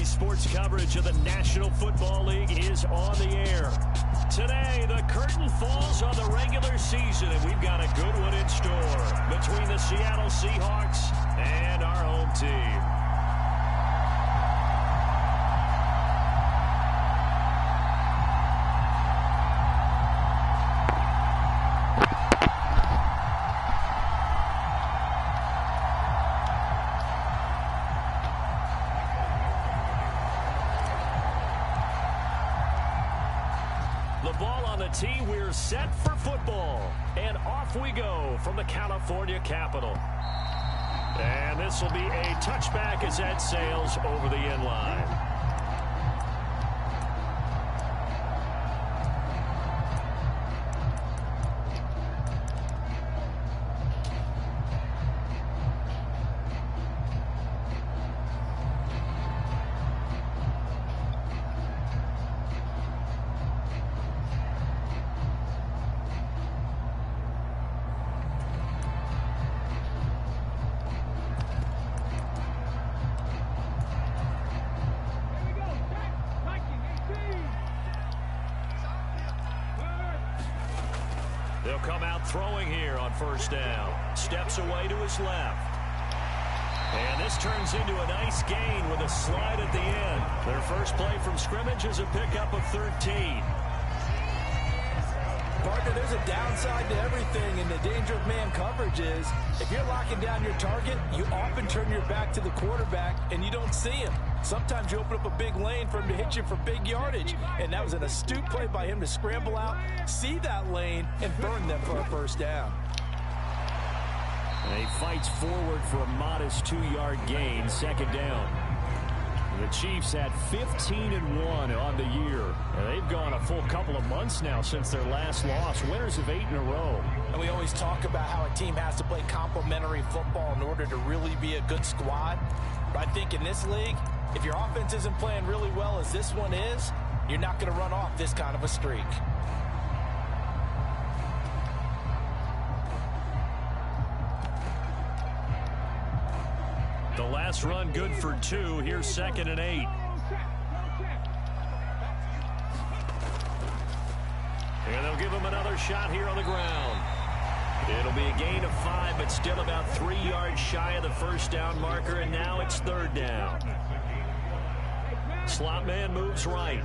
Today's sports coverage of the National Football League is on the air. Today, the curtain falls on the regular season, and we've got a good one in store between the Seattle Seahawks and our home team. Tee, we're set for football, and off we go from the California capital. And this will be a touchback as that sails over the end line. They'll come out throwing here on first down. Steps away to his left. And this turns into a nice gain with a slide at the end. Their first play from scrimmage is a pickup of 13. Partner, there's a downside to everything, and the danger of man coverage is if you're locking down your target, you often turn your back to the quarterback and you don't see him. Sometimes you open up a big lane for him to hit you for big yardage, and that was an astute play by him to scramble out, see that lane, and burn them for a first down. And he fights forward for a modest 2-yard gain, second down. The Chiefs had 15-1 on the year. And they've gone a full couple of months now since their last loss. Winners of 8 in a row. And we always talk about how a team has to play complementary football in order to really be a good squad. But I think in this league, if your offense isn't playing really well as this one is, you're not going to run off this kind of a streak. The last run good for 2. Here's 2nd and 8. And they'll give him another shot here on the ground. It'll be a gain of 5, but still about 3 yards shy of the first down marker, and now it's 3rd down. Slot man moves right.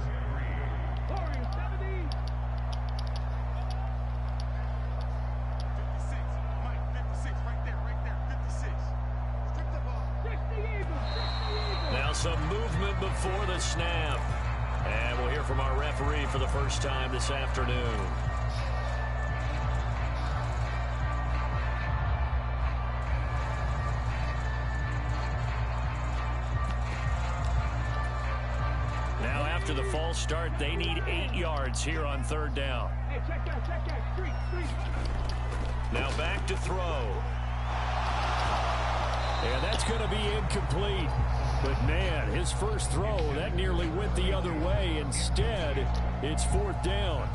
Now some movement before the snap. And we'll hear from our referee for the first time this afternoon. Now after the false start, they need 8 yards here on 3rd down. Hey, check that. Street. Now back to throw. And that's going to be incomplete. But, man, his first throw, that nearly went the other way. Instead, it's 4th down.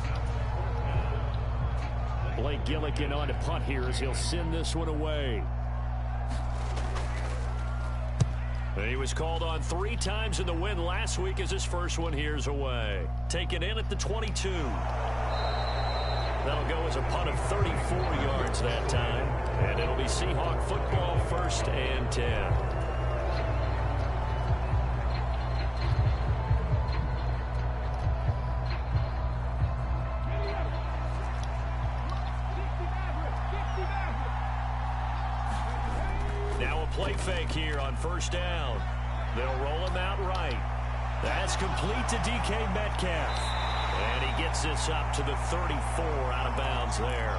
Blake Gillikin on to punt here as he'll send this one away. And he was called on 3 times in the win last week as his first one here's away. Taken in at the 22. That'll go as a punt of 34 yards that time. And it'll be Seahawk football, 1st and 10. Now a play fake here on 1st down. They'll roll him out right. That's complete to DK Metcalf. And he gets this up to the 34 out of bounds there.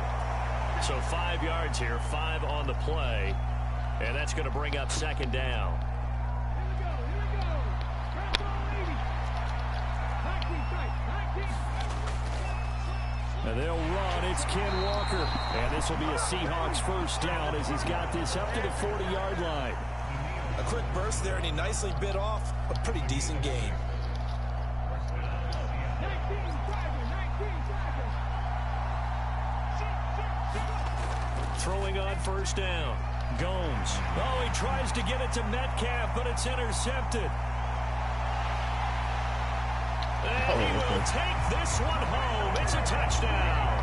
So 5 yards here, 5 on the play. And that's going to bring up 2nd down. Here we go. Grab ball, 19. And they'll run. It's Ken Walker. And this will be a Seahawks 1st down as he's got this up to the 40-yard line. A quick burst there, and he nicely bit off a pretty decent gain. Throwing on 1st down. Gomes. Oh, he tries to get it to Metcalf, but it's intercepted. And he will take this one home. It's a touchdown.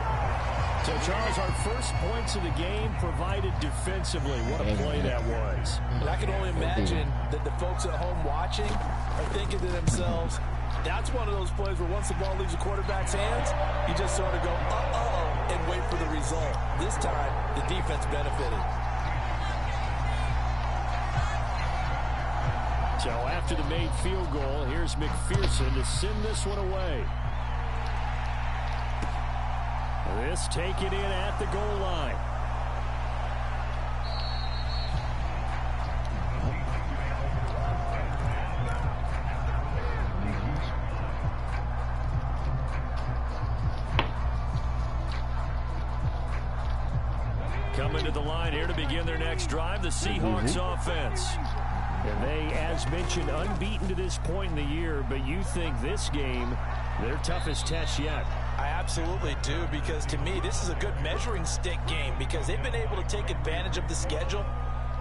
So, Charles, our first points of the game provided defensively. What a play that was. And I can only imagine that the folks at home watching are thinking to themselves, that's one of those plays where once the ball leaves the quarterback's hands, you just sort of go, uh-oh, and wait for the result. This time, the defense benefited. So after the made field goal, here's McPherson to send this one away. This taken in at the goal line. Coming to the line here to begin their next drive, the Seahawks offense. And they, as mentioned, unbeaten to this point in the year, but you think this game, their toughest test yet. I absolutely do, because to me, this is a good measuring stick game because they've been able to take advantage of the schedule.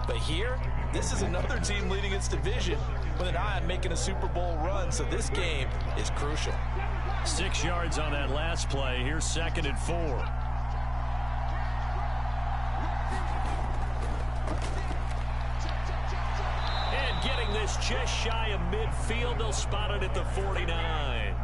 But here, this is another team leading its division with an eye on making a Super Bowl run, so this game is crucial. 6 yards on that last play. Here's 2nd and 4. And getting this just shy of midfield, they'll spot it at the 49.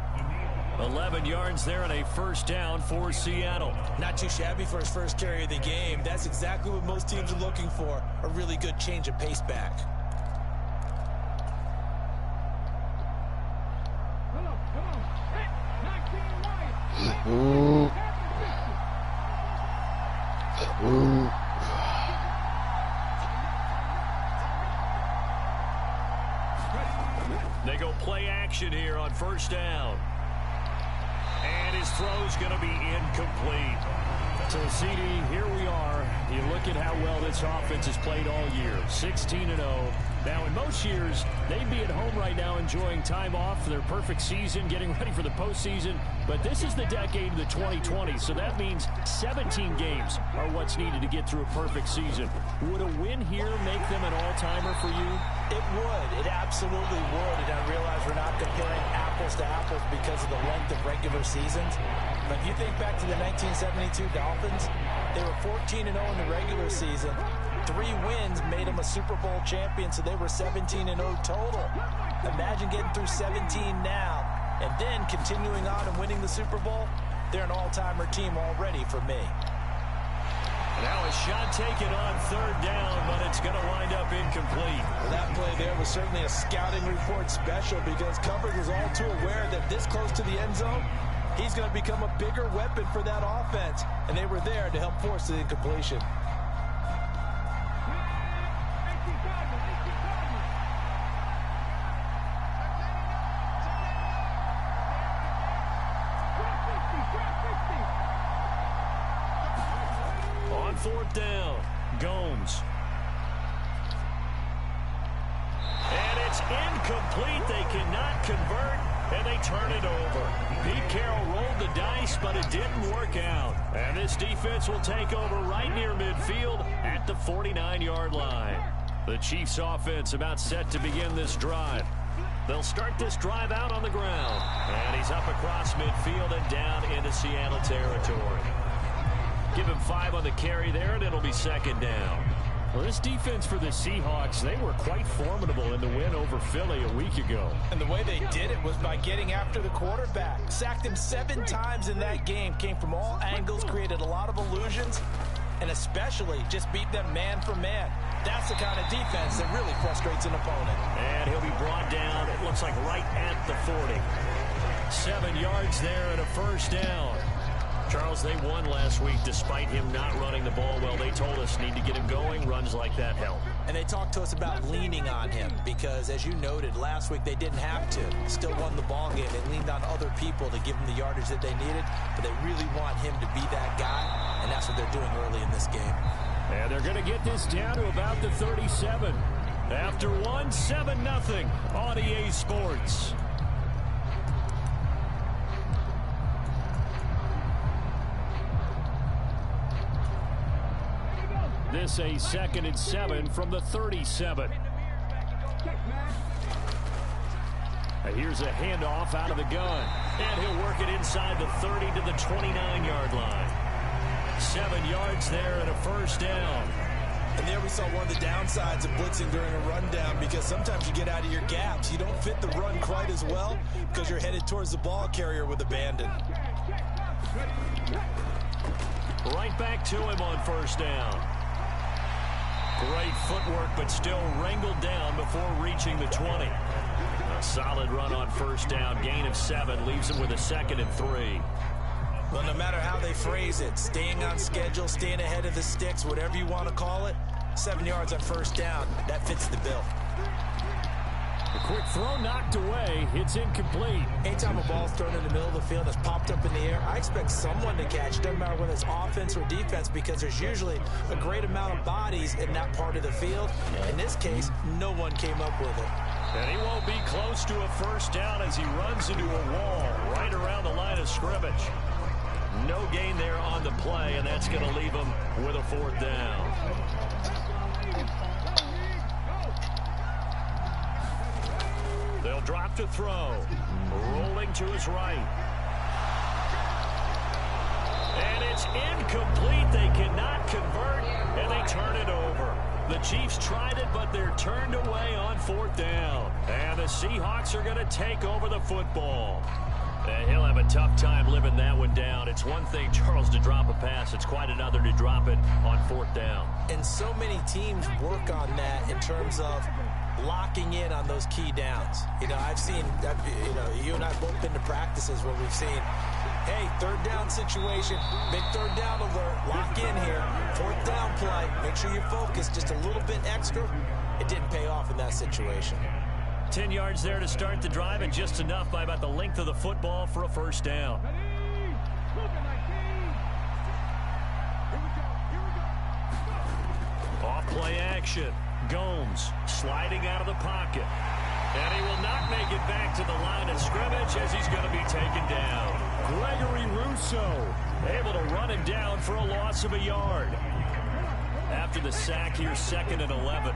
11 yards there and a first down for Seattle. Not too shabby for his first carry of the game. That's exactly what most teams are looking for, a really good change of pace back. Come on. Hey, 19 right. Ooh. Ooh. They go play action here on first down. And his throw's going to be incomplete. So, CD, here we are. You look at how well this offense has played all year. 16-0. Now, in most years, they'd be at home right now enjoying time off for their perfect season, getting ready for the postseason. But this is the decade of the 2020s, so that means 17 games are what's needed to get through a perfect season. Would a win here make them an all-timer for you? It would. It absolutely would. And I realize we're not comparing apples to apples because of the length of regular seasons. But if you think back to the 1972 Dolphins, they were 14-0 in the regular season. 3 wins made them a Super Bowl champion, so they were 17-0 total. Imagine getting through 17 now and then continuing on and winning the Super Bowl. They're an all-timer team already for me. Now a shot taken on 3rd down, but it's going to wind up incomplete. Well, that play there was certainly a scouting report special because coverage was all too aware that this close to the end zone, he's going to become a bigger weapon for that offense. And they were there to help force the incompletion. On 4th down, Gomes. And it's incomplete. They cannot convert, and they turn it over. Pete Carroll rolled the dice, but it didn't work out. And this defense will take over right near midfield at the 49-yard line. The Chiefs' offense about set to begin this drive. They'll start this drive out on the ground. And he's up across midfield and down into Seattle territory. Give him 5 on the carry there, and it'll be 2nd down. Well, this defense for the Seahawks, they were quite formidable in the win over Philly a week ago. And the way they did it was by getting after the quarterback. Sacked him 7 times in that game. Came from all angles, created a lot of illusions, and especially just beat them man for man. That's the kind of defense that really frustrates an opponent. And he'll be brought down, it looks like right at the 40. 7 yards there and a first down. Charles, they won last week despite him not running the ball well. They told us need to get him going. Runs like that help. And they talked to us about leaning on him because, as you noted, last week they didn't have to. Still won the ball game. They leaned on other people to give them the yardage that they needed, but they really want him to be that guy, and that's what they're doing early in this game. And they're going to get this down to about the 37. After 7-0 on EA Sports. This a 2nd and 7 from the 37. Here's a handoff out of the gun. And he'll work it inside the 30 to the 29-yard line. 7 yards there and a first down. And there we saw one of the downsides of blitzing during a rundown, because sometimes you get out of your gaps. You don't fit the run quite as well because you're headed towards the ball carrier with abandon. Right back to him on first down. Great footwork, but still wrangled down before reaching the 20. A solid run on first down. Gain of 7 leaves him with a 2nd and 3. Well, no matter how they phrase it, staying on schedule, staying ahead of the sticks, whatever you want to call it, 7 yards on first down, that fits the bill. A quick throw knocked away. It's incomplete. Anytime a ball's thrown in the middle of the field that's popped up in the air, I expect someone to catch. Doesn't matter whether it's offense or defense, because there's usually a great amount of bodies in that part of the field. In this case, no one came up with it. And he won't be close to a first down as he runs into a wall right around the line of scrimmage. No gain there on the play, and that's going to leave him with a 4th down. They'll drop to throw. Rolling to his right. And it's incomplete. They cannot convert, and they turn it over. The Chiefs tried it, but they're turned away on 4th down. And the Seahawks are going to take over the football. And he'll have a tough time living that one down. It's one thing, Charles, to drop a pass. It's quite another to drop it on 4th down. And so many teams work on that in terms of locking in on those key downs. You know, I've seen, you and I have both been to practices where we've seen, hey, 3rd down situation, big 3rd down alert, lock in here, 4th down play, make sure you focus just a little bit extra. It didn't pay off in that situation. 10 yards there to start the drive, and just enough by about the length of the football for a first down. Off play action. Gomes sliding out of the pocket. And he will not make it back to the line of scrimmage as he's going to be taken down. Gregory Rousseau able to run him down for a loss of a yard. After the sack, here's 2nd and 11.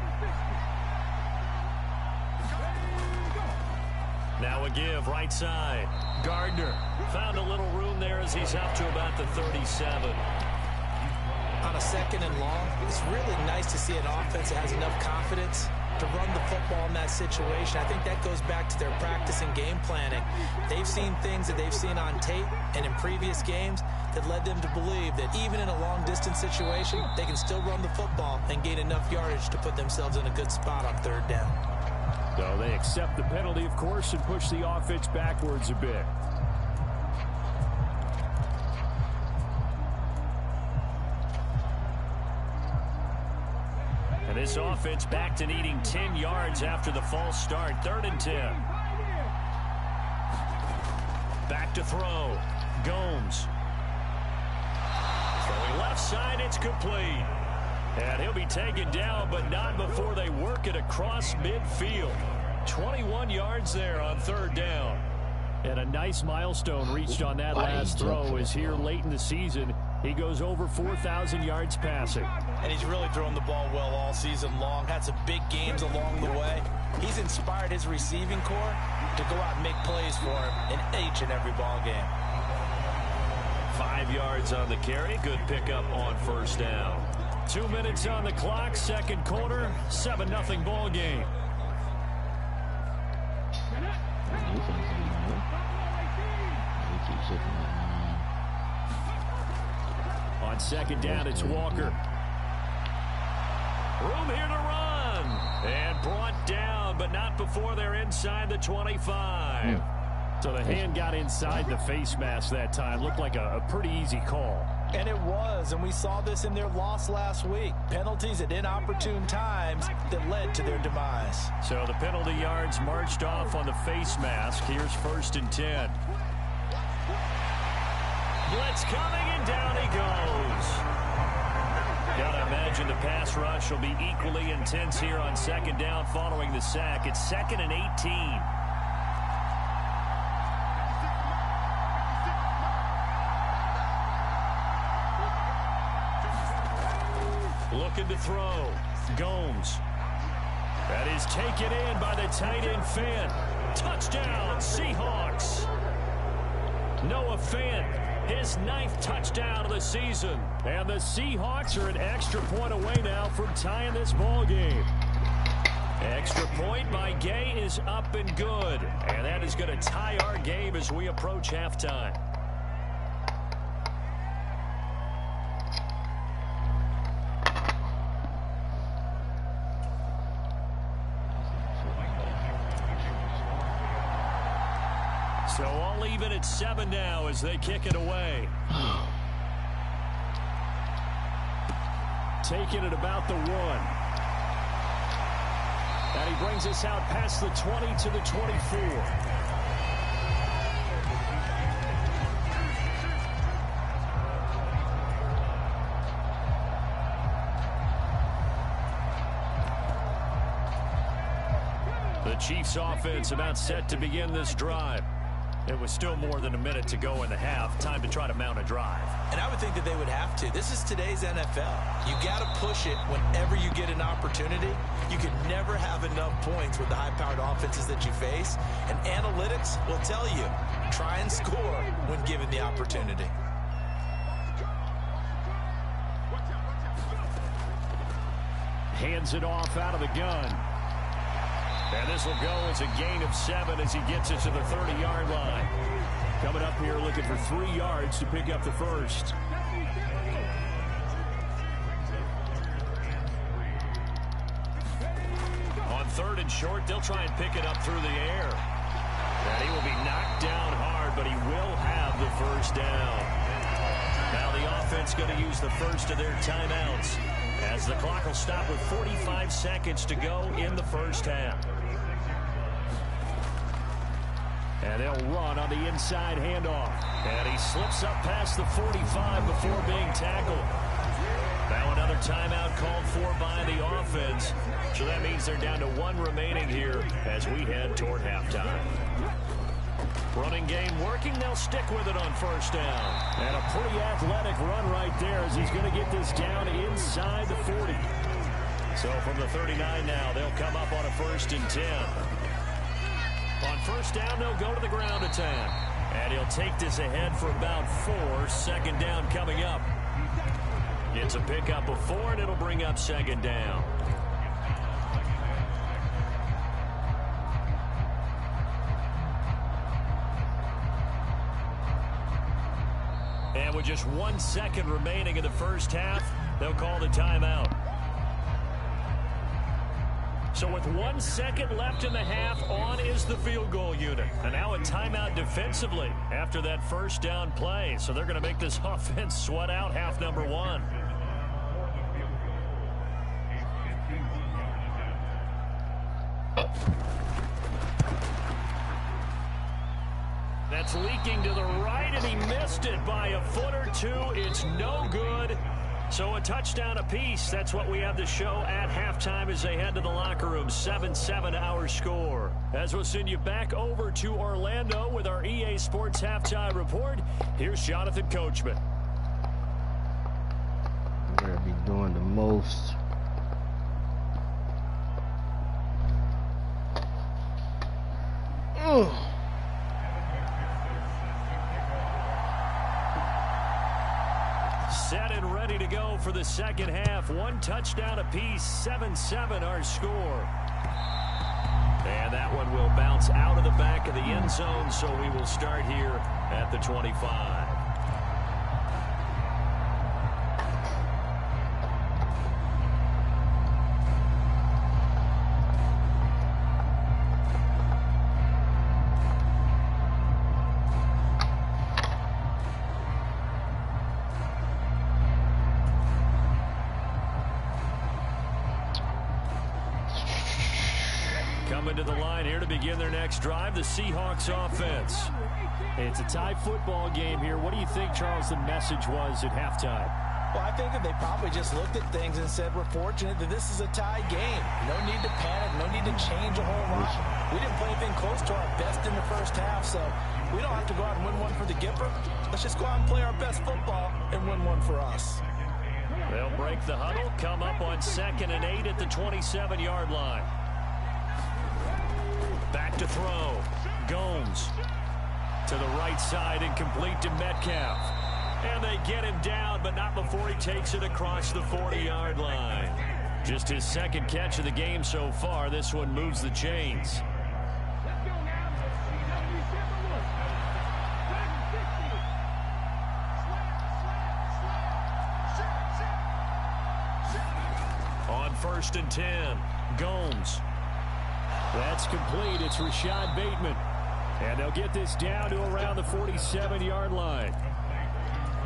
Now a give, right side. Gardner found a little room there as he's up to about the 37. On a 2nd and long, it's really nice to see an offense that has enough confidence to run the football in that situation. I think that goes back to their practice and game planning. They've seen things that they've seen on tape and in previous games that led them to believe that even in a long-distance situation, they can still run the football and gain enough yardage to put themselves in a good spot on 3rd down. So they accept the penalty, of course, and push the offense backwards a bit. And this offense back to needing 10 yards after the false start. 3rd and 10. Back to throw. Gomes. Throwing left side, it's complete. And he'll be taken down, but not before they work it across midfield. 21 yards there on 3rd down. And a nice milestone reached on that last throw is here late in the season. He goes over 4,000 yards passing. And he's really thrown the ball well all season long. Had some big games along the way. He's inspired his receiving corps to go out and make plays for him in each and every ball game. 5 yards on the carry. Good pickup on first down. 2 minutes on the clock, 2nd quarter, 7-0 ball game. On 2nd down, it's Walker. Room here to run. And brought down, but not before they're inside the 25. So the hand got inside the face mask that time. Looked like a pretty easy call. And it was, and we saw this in their loss last week. Penalties at inopportune times that led to their demise. So the penalty yards marched off on the face mask. Here's 1st and 10. Blitz coming, and down he goes. Gotta imagine the pass rush will be equally intense here on 2nd down following the sack. It's 2nd and 18. Looking to throw. Gomes. That is taken in by the tight end Finn. Touchdown, Seahawks. Noah Fant, his 9th touchdown of the season. And the Seahawks are an extra point away now from tying this ball game. Extra point by Gay is up and good. And that is going to tie our game as we approach halftime. So all even at 7 now as they kick it away. Taking it about the 1. And he brings us out past the 20 to the 24. The Chiefs offense about set to begin this drive. It was still more than a minute to go in the half. Time to try to mount a drive. And I would think that they would have to. This is today's NFL. You got to push it whenever you get an opportunity. You can never have enough points with the high-powered offenses that you face. And analytics will tell you, try and score when given the opportunity. Hands it off out of the gun. And this will go as a gain of 7 as he gets it to the 30-yard line. Coming up here looking for 3 yards to pick up the first. On 3rd and short, they'll try and pick it up through the air. And he will be knocked down hard, but he will have the first down. Now the offense going to use the first of their timeouts as the clock will stop with 45 seconds to go in the first half. And they'll run on the inside handoff. And he slips up past the 45 before being tackled. Now another timeout called for by the offense. So that means they're down to 1 remaining here as we head toward halftime. Running game working. They'll stick with it on first down. And a pretty athletic run right there as he's going to get this down inside the 40. So from the 39 now, they'll come up on a 1st and 10. On first down, they'll go to the ground attack. And he'll take this ahead for about 4. 2nd down coming up. It's a pickup of 4, and it'll bring up 2nd down. And with just 1 second remaining in the first half, they'll call the timeout. So with 1 second left in the half, on is the field goal unit. And now a timeout defensively after that first down play. So they're going to make this offense sweat out half number 1. That's leaking to the right, and he missed it by a foot or 2. It's no good. So a touchdown apiece. That's what we have to show at halftime as they head to the locker room. 7-7 our score. As we'll send you back over to Orlando with our EA Sports Halftime Report. Here's Jonathan Coachman. We're going to be doing the most. Set and ready to go for the second half. 1 touchdown apiece. 7-7 our score. And that one will bounce out of the back of the end zone, so we will start here at the 25. Coming to the line here to begin their next drive, the Seahawks offense. It's a tie football game here. What do you think, Charles, the message was at halftime? Well, I think that they probably just looked at things and said, we're fortunate that this is a tie game. No need to panic, no need to change a whole lot. We didn't play anything close to our best in the first half, so we don't have to go out and win one for the Gipper. Let's just go out and play our best football and win one for us. They'll break the huddle, come up on 2nd and 8 at the 27-yard line. Back to throw. Gomes to the right side, incomplete to Metcalf. And they get him down, but not before he takes it across the 40-yard line. Just his second catch of the game so far. This one moves the chains. On 1st and 10, Gomes. That's complete. It's Rashad Bateman. And they'll get this down to around the 47-yard line.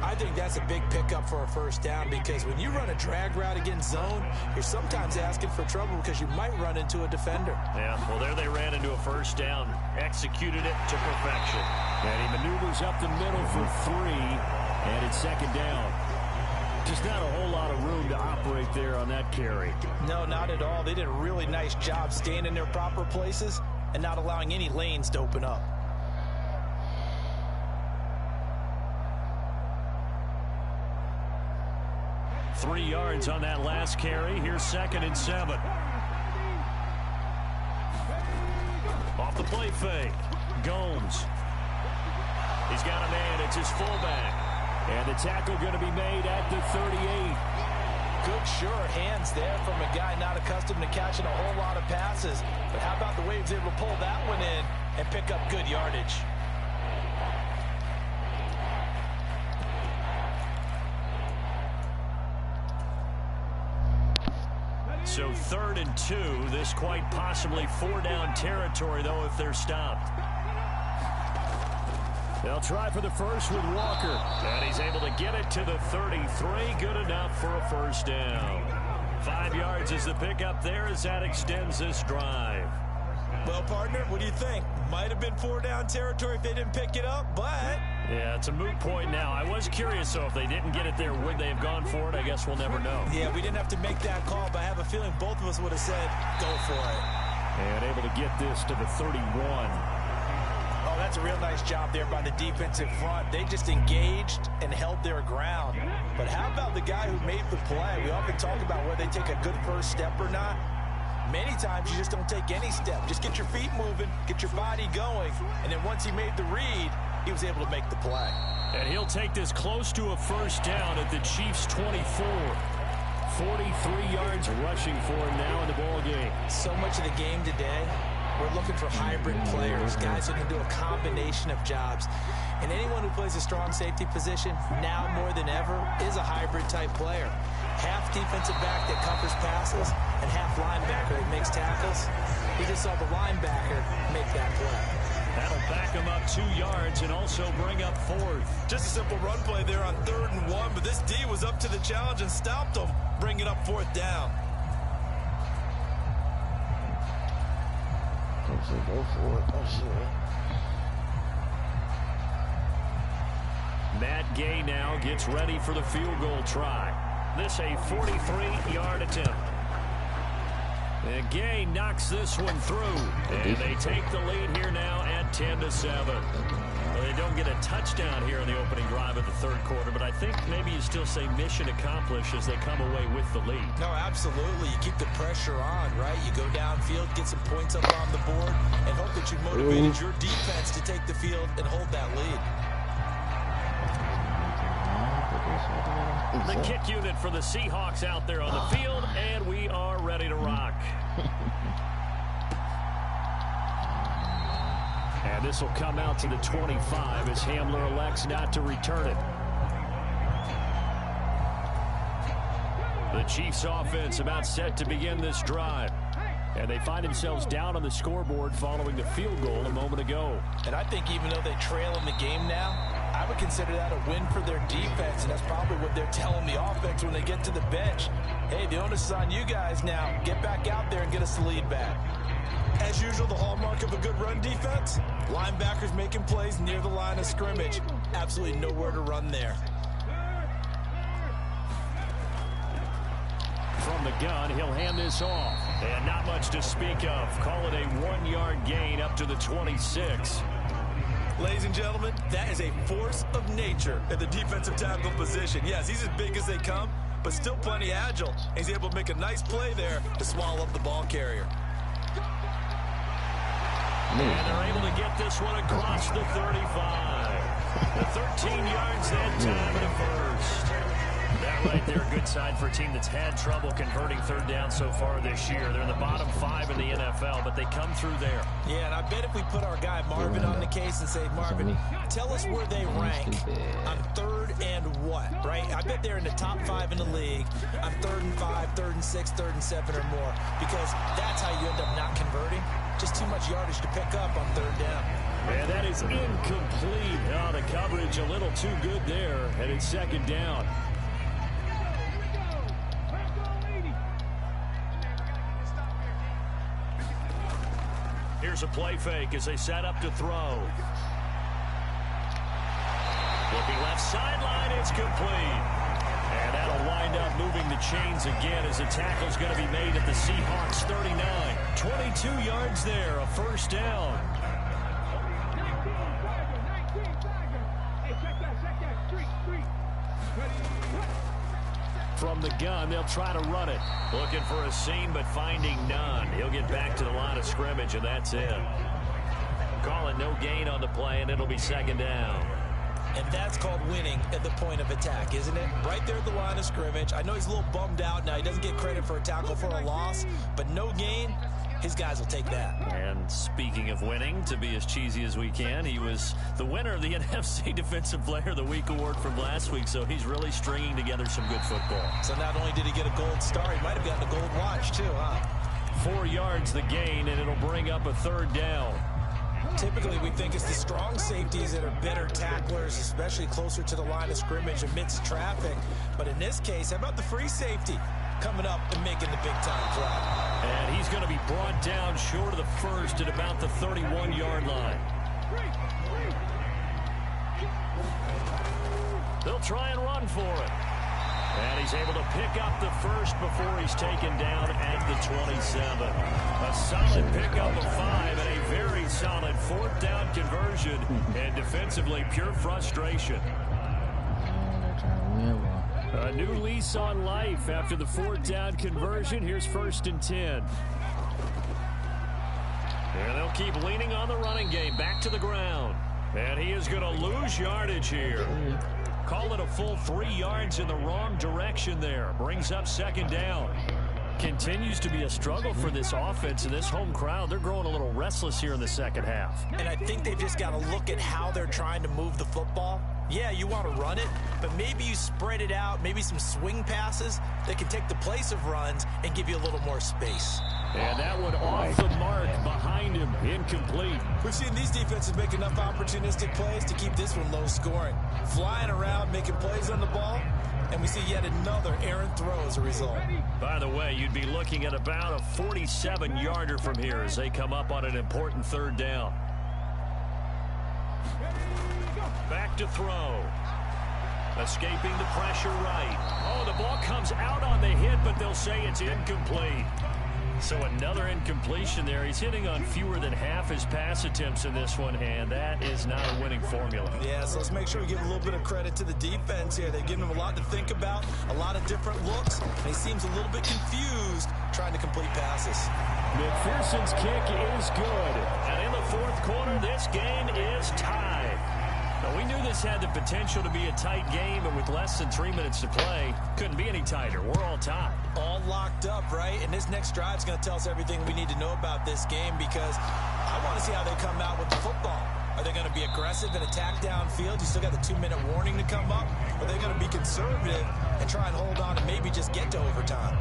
I think that's a big pickup for a first down, because when you run a drag route against zone, you're sometimes asking for trouble because you might run into a defender. Yeah, well, there they ran into a first down, executed it to perfection. And he maneuvers up the middle for 3, and it's 2nd down. Just not a whole lot of room to operate there on that carry. No, not at all. They did a really nice job staying in their proper places and not allowing any lanes to open up. Three yards on that last carry. Here's 2nd and 7. Off the play fake. Gomes. He's got a man. It's his fullback. And the tackle going to be made at the 38. Good, sure hands there from a guy not accustomed to catching a whole lot of passes. But how about the way he was able to pull that one in and pick up good yardage? So 3rd and 2. This quite possibly 4-down territory, though, if they're stopped. They'll try for the first with Walker. And he's able to get it to the 33. Good enough for a first down. 5 yards is the pickup there as that extends this drive. Well, partner, what do you think? Might have been 4-down territory if they didn't pick it up, but... Yeah, it's a moot point now. I was curious, though, if they didn't get it there, would they have gone for it? I guess we'll never know. Yeah, we didn't have to make that call, but I have a feeling both of us would have said, go for it. And able to get this to the 31. Oh, that's a real nice job there by the defensive front. They just engaged and held their ground. But how about the guy who made the play? We often talk about whether they take a good first step or not. Many times you just don't take any step. Just get your feet moving, get your body going, and then once he made the read, he was able to make the play. And he'll take this close to a first down at the Chiefs' 24. 43 yards rushing for him now in the ball game. So much of the game today, we're looking for hybrid players, guys who can do a combination of jobs. And anyone who plays a strong safety position, now more than ever, is a hybrid type player. Half defensive back that covers passes and half linebacker that makes tackles. We just saw the linebacker make that play. That'll back him up 2 yards and also bring up 4th. Just a simple run play there on 3rd and 1, but this D was up to the challenge and stopped him, bringing up 4th down. Go for it. That's it. Matt Gay now gets ready for the field goal try. This a 43-yard attempt. And Gay knocks this one through. And they take the lead here now at 10-7. Well, they don't get a touchdown here in the opening drive of the 3rd quarter, but I think maybe you still say mission accomplished as they come away with the lead. No, absolutely. You keep the pressure on, right? You go downfield, get some points up on the board, and hope that you've motivated your defense to take the field and hold that lead. The kick unit for the Seahawks out there on the field, and we are ready to rock. And this will come out to the 25 as Hamler elects not to return it. The Chiefs offense about set to begin this drive. And they find themselves down on the scoreboard following the field goal a moment ago. And I think even though they trail in the game now, I would consider that a win for their defense, and that's probably what they're telling the offense when they get to the bench. Hey, the onus is on you guys now. Get back out there and get us the lead back. As usual, the hallmark of a good run defense, linebackers making plays near the line of scrimmage. Absolutely nowhere to run there. From the gun, he'll hand this off. And not much to speak of. Call it a 1-yard gain up to the 26. Ladies and gentlemen, that is a force of nature at the defensive tackle position. Yes, he's as big as they come, but still plenty agile. He's able to make a nice play there to swallow up the ball carrier. And they're able to get this one across the 35. The 13 yards that time in the first. That right there, a good sign for a team that's had trouble converting third down so far this year. They're in the bottom 5 in the NFL, but they come through there. Yeah, and I bet if we put our guy Marvin on the case and say, Marvin, tell us where they rank on third and what, right? I bet they're in the top 5 in the league on 3rd and 5, 3rd and 6, 3rd and 7 or more, because that's how you end up not converting. Just too much yardage to pick up on third down. And that is incomplete. Oh, the coverage a little too good there, and it's second down. Here's a play fake as they set up to throw. Looking left sideline, it's complete. And that'll wind up moving the chains again as the tackle's going to be made at the Seahawks 39. 22 yards there, a first down. From the gun, they'll try to run it. Looking for a seam, but finding none. He'll get back to the line of scrimmage, and that's it. Calling no gain on the play, and it'll be second down. And that's called winning at the point of attack, isn't it? Right there at the line of scrimmage. I know he's a little bummed out now. He doesn't get credit for a tackle for a loss, but no gain, his guys will take that. And speaking of winning, to be as cheesy as we can, he was the winner of the NFC Defensive Player of the Week award from last week, so he's really stringing together some good football. So not only did he get a gold star, he might have gotten a gold watch too, huh? 4 yards the gain, and it'll bring up a third down. Typically, we think it's the strong safeties that are better tacklers, especially closer to the line of scrimmage amidst traffic. But in this case, how about the free safety coming up and making the big-time play? And he's going to be brought down short of the first at about the 31-yard line. They'll try and run for it. And he's able to pick up the first before he's taken down at the 27. A solid pickup of 5 and a very solid fourth down conversion. And defensively, pure frustration. A new lease on life after the fourth down conversion. Here's 1st and 10. And they'll keep leaning on the running game. Back to the ground. And he is going to lose yardage here. Call it a full 3 yards in the wrong direction there. Brings up second down. Continues to be a struggle for this offense and this home crowd. They're growing a little restless here in the second half. And I think they've just got to look at how they're trying to move the football. Yeah, you want to run it, but maybe you spread it out, maybe some swing passes that can take the place of runs and give you a little more space. And that one off the mark behind him, incomplete. We've seen these defenses make enough opportunistic plays to keep this one low scoring. Flying around, making plays on the ball, and we see yet another errant throw as a result. By the way, you'd be looking at about a 47-yarder from here as they come up on an important third down. Back to throw. Escaping the pressure right. Oh, the ball comes out on the hit, but they'll say it's incomplete. So another incompletion there. He's hitting on fewer than half his pass attempts in this one, and that is not a winning formula. Yeah, so let's make sure we give a little bit of credit to the defense here. They've given him a lot to think about, a lot of different looks, and he seems a little bit confused trying to complete passes. McPherson's kick is good. And in the fourth quarter, this game is tied. Now, we knew this had the potential to be a tight game, but with less than 3 minutes to play, couldn't be any tighter. We're all tied. All locked up, right? And this next drive is going to tell us everything we need to know about this game, because I want to see how they come out with the football. Are they going to be aggressive and attack downfield? You still got the 2-minute warning to come up. Or are they going to be conservative and try and hold on and maybe just get to overtime?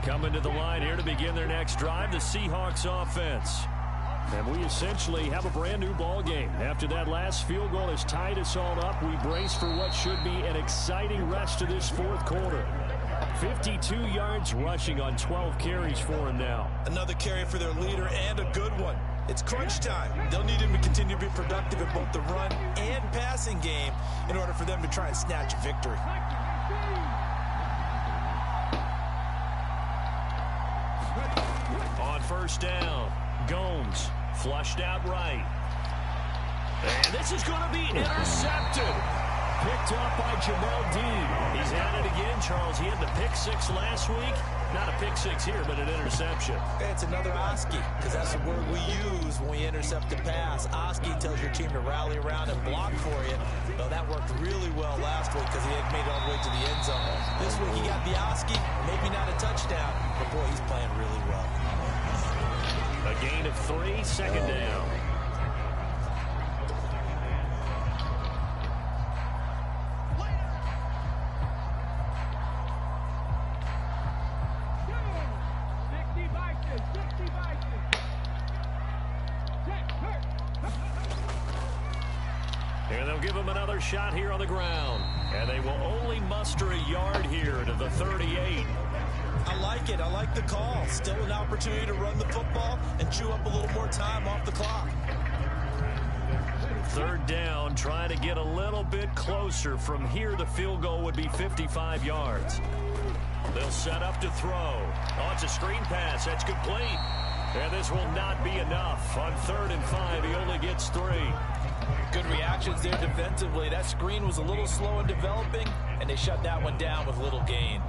Coming to the line here to begin their next drive, the Seahawks offense. And we essentially have a brand new ball game. After that last field goal has tied us all up, we brace for what should be an exciting rest of this fourth quarter. 52 yards rushing on 12 carries for him now. Another carry for their leader, and a good one. It's crunch time. They'll need him to continue to be productive in both the run and passing game in order for them to try and snatch a victory. On first down, Gomes flushed out right. And this is going to be intercepted. Picked off by Jamel Dean. He's at it again, Charles. He had the pick six last week. Not a pick six here, but an interception. It's another Oski, because that's the word we use when we intercept a pass. Oski tells your team to rally around and block for you. Well, that worked really well last week because he had made it all the way to the end zone. This week he got the Oski, maybe not a touchdown, but boy, he's playing really well. A gain of 3, second down. And they'll give him another shot here on the ground. And they will only muster a yard here to the 38. I like it. I like the call. Still an opportunity to run the football and chew up a little more time off the clock. Third down, trying to get a little bit closer. From here, the field goal would be 55 yards. They'll set up to throw. Oh, it's a screen pass. That's complete. And this will not be enough. On 3rd and 5, he only gets 3. Good reactions there defensively. That screen was a little slow in developing, and they shut that one down with little gain.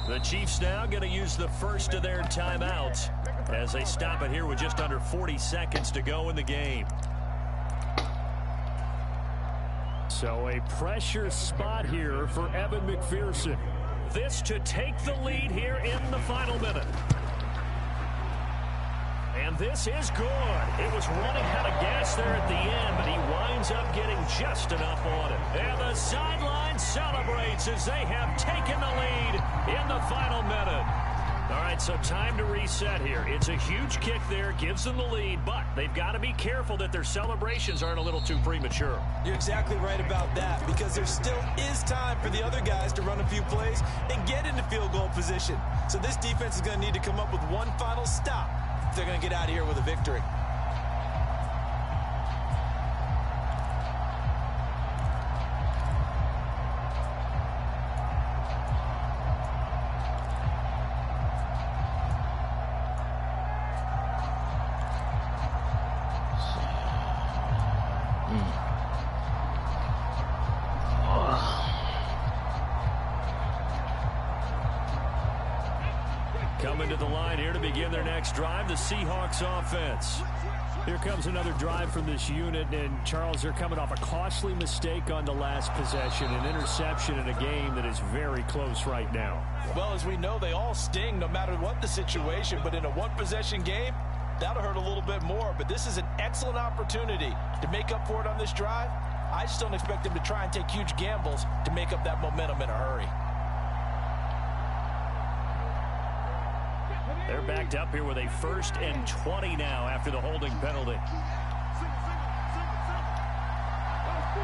The Chiefs now going to use the first of their timeouts as they stop it here with just under 40 seconds to go in the game. So a pressure spot here for Evan McPherson. This to take the lead here in the final minute. And this is good. It was running out of gas there at the end, but he winds up getting just enough on it. And the sideline celebrates as they have taken the lead in the final minute. All right, so time to reset here. It's a huge kick there, gives them the lead, but they've got to be careful that their celebrations aren't a little too premature. You're exactly right about that, because there still is time for the other guys to run a few plays and get into field goal position. So this defense is going to need to come up with one final stop if they're going to get out of here with a victory. Coming to the line here to begin their next drive, the Seahawks offense. Here comes another drive from this unit, and Charles, they're coming off a costly mistake on the last possession, an interception in a game that is very close right now. Well, as we know, they all sting no matter what the situation, but in a one-possession game, that'll hurt a little bit more. But this is an excellent opportunity to make up for it on this drive. I just don't expect them to try and take huge gambles to make up that momentum in a hurry. They're backed up here with a 1st and 20 now after the holding penalty.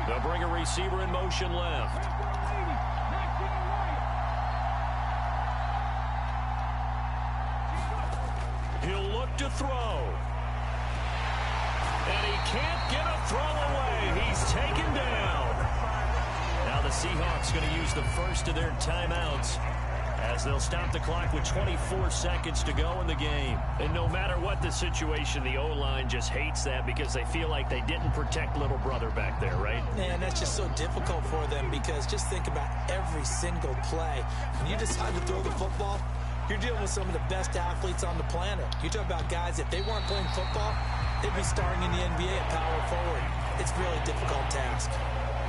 They'll bring a receiver in motion left. He'll look to throw. And he can't get a throw away. He's taken down. Now the Seahawks going to use the first of their timeouts as they'll stop the clock with 24 seconds to go in the game. And no matter what the situation, the O-line just hates that because they feel like they didn't protect little brother back there, right? Man, that's just so difficult for them because just think about every single play. When you decide to throw the football, you're dealing with some of the best athletes on the planet. You talk about guys, if they weren't playing football, they'd be starting in the NBA at power forward. It's a really difficult task.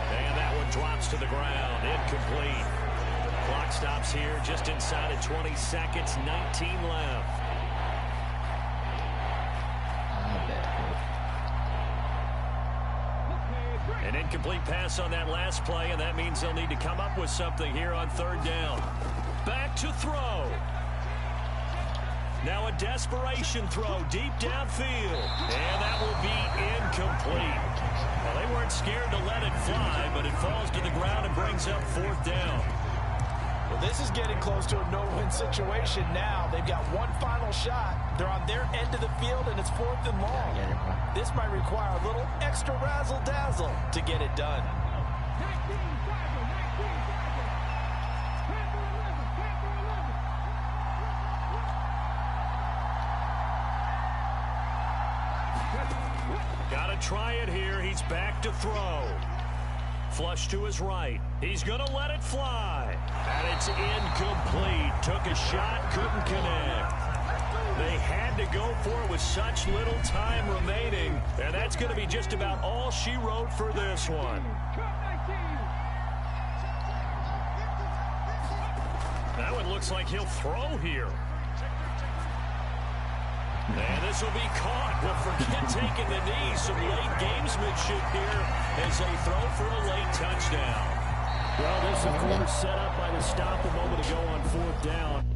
And that one drops to the ground, incomplete. Clock stops here just inside of 20 seconds, 19 left. An incomplete pass on that last play, and that means they'll need to come up with something here on 3rd down. Back to throw. Now a desperation throw deep downfield. And that will be incomplete. Well, they weren't scared to let it fly, but it falls to the ground and brings up 4th down. Well, this is getting close to a no-win situation now. They've got one final shot. They're on their end of the field, and it's 4th and long. This might require a little extra razzle-dazzle to get it done. 19 tackle, 19 tackle. Panther 11, Panther 11. Got to try it here. He's back to throw. Flush to his right. He's going to let it fly. And it's incomplete. Took a shot, couldn't connect. They had to go for it with such little time remaining. And that's going to be just about all she wrote for this one. Now it looks like he'll throw here. And this will be caught. Well, forget taking the knee. Some late gamesmanship here as they throw for a late touchdown. Well, this, of course, set up by the stop a moment ago on 4th down.